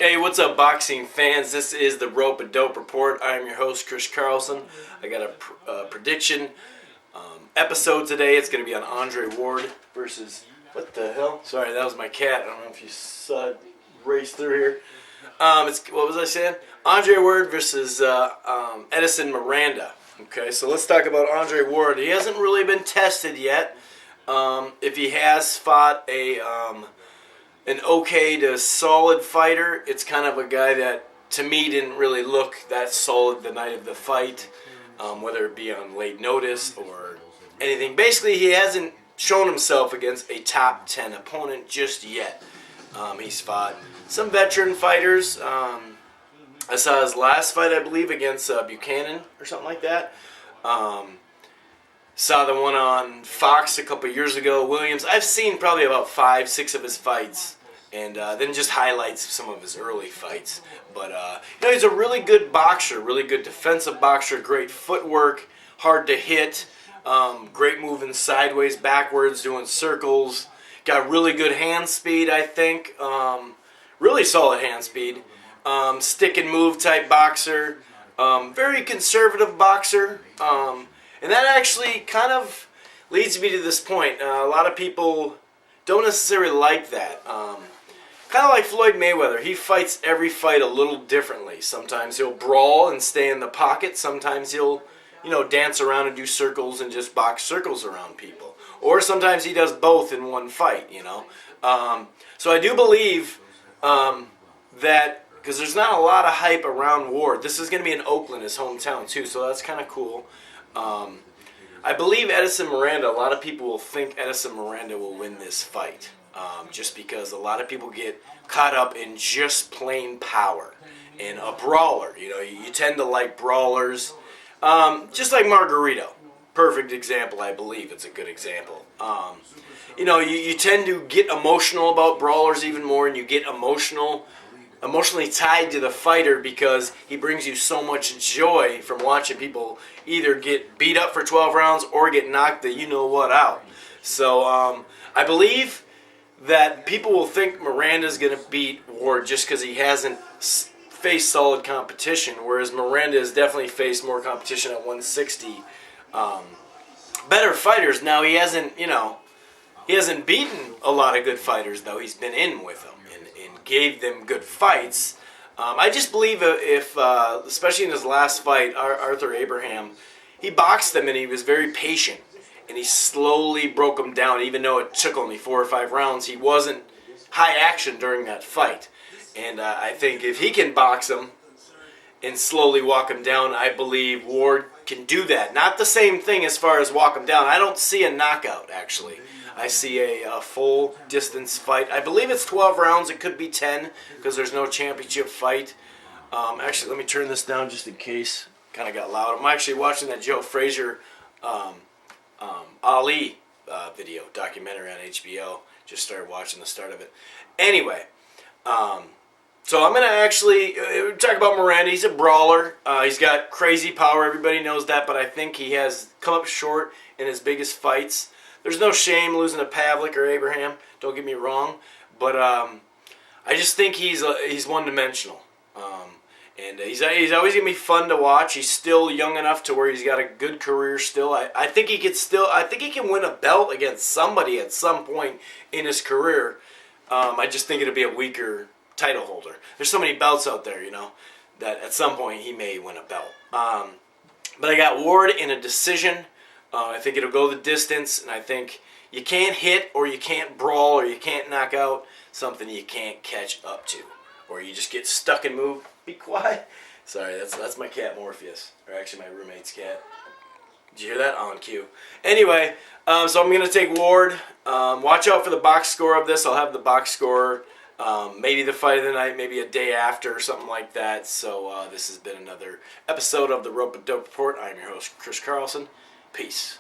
Hey, what's up, boxing fans? This is the Rope and Dope Report. I am your host, Chris Carlson. I got a prediction episode today. It's going to be on Andre Ward versus... What the hell? Sorry, that was my cat. I don't know if you saw it race through here. What was I saying? Andre Ward versus Edison Miranda. Okay, so let's talk about Andre Ward. He hasn't really been tested yet. If he has fought an okay to solid fighter, it's kind of a guy that, to me, didn't really look that solid the night of the fight, whether it be on late notice or anything. Basically, he hasn't shown himself against a top 10 opponent just yet. He's fought some veteran fighters. I saw his last fight, I believe, against Buchanan or something like that. Saw the one on Fox a couple years ago, Williams. I've seen probably about 5-6 of his fights, and then just highlights of some of his early fights. But he's a really good boxer, really good defensive boxer, great footwork, hard to hit, great moving sideways, backwards, doing circles. Got really good hand speed, I think. Really solid hand speed. Stick and move type boxer. Very conservative boxer. And that actually kind of leads me to this point. A lot of people don't necessarily like that. Kind of like Floyd Mayweather. He fights every fight a little differently. Sometimes he'll brawl and stay in the pocket. Sometimes he'll, dance around and do circles and just box circles around people. Or sometimes he does both in one fight, So I do believe that, because there's not a lot of hype around Ward. This is going to be in Oakland, his hometown, too, so that's kind of cool. I believe Edison Miranda, a lot of people will think Edison Miranda will win this fight, just because a lot of people get caught up in just plain power and a brawler. You tend to like brawlers, just like Margarito. Perfect example, I believe. It's a good example. You tend to get emotional about brawlers even more, and you get emotionally tied to the fighter because he brings you so much joy from watching people either get beat up for 12 rounds or get knocked the you-know-what out. So I believe that people will think Miranda's going to beat Ward just because he hasn't faced solid competition, whereas Miranda has definitely faced more competition at 160. Better fighters. Now, he hasn't beaten a lot of good fighters, though. He's been in with them and gave them good fights. I just believe if especially in his last fight, Arthur Abraham, he boxed them and he was very patient. And he slowly broke him down, even though it took only 4 or 5 rounds. He wasn't high action during that fight. And I think if he can box him and slowly walk him down, I believe Ward can do that. Not the same thing as far as walk him down. I don't see a knockout, actually. I see a full distance fight. I believe it's 12 rounds. It could be 10 because there's no championship fight. Actually, let me turn this down just in case. Kind of got loud. I'm actually watching that Joe Frazier Ali video, documentary on HBO. Just started watching the start of it. Anyway, so I'm going to actually talk about Miranda. He's a brawler. He's got crazy power. Everybody knows that, but I think he has come up short in his biggest fights. There's no shame losing to Pavlik or Abraham. Don't get me wrong, but I just think he's one-dimensional, and he's always gonna be fun to watch. He's still young enough to where he's got a good career still. I think he can win a belt against somebody at some point in his career. I just think it'll be a weaker title holder. There's so many belts out there, that at some point he may win a belt. But I got Ward in a decision. I think it'll go the distance, and I think you can't hit or you can't brawl or you can't knock out something you can't catch up to, or you just get stuck and move. Be quiet. Sorry, that's my cat Morpheus, or actually my roommate's cat. Did you hear that? On cue. Anyway, so I'm going to take Ward. Watch out for the box score of this. I'll have the box score maybe the fight of the night, maybe a day after or something like that. So this has been another episode of the Rope and Dope Report. I'm your host, Chris Carlson. Peace.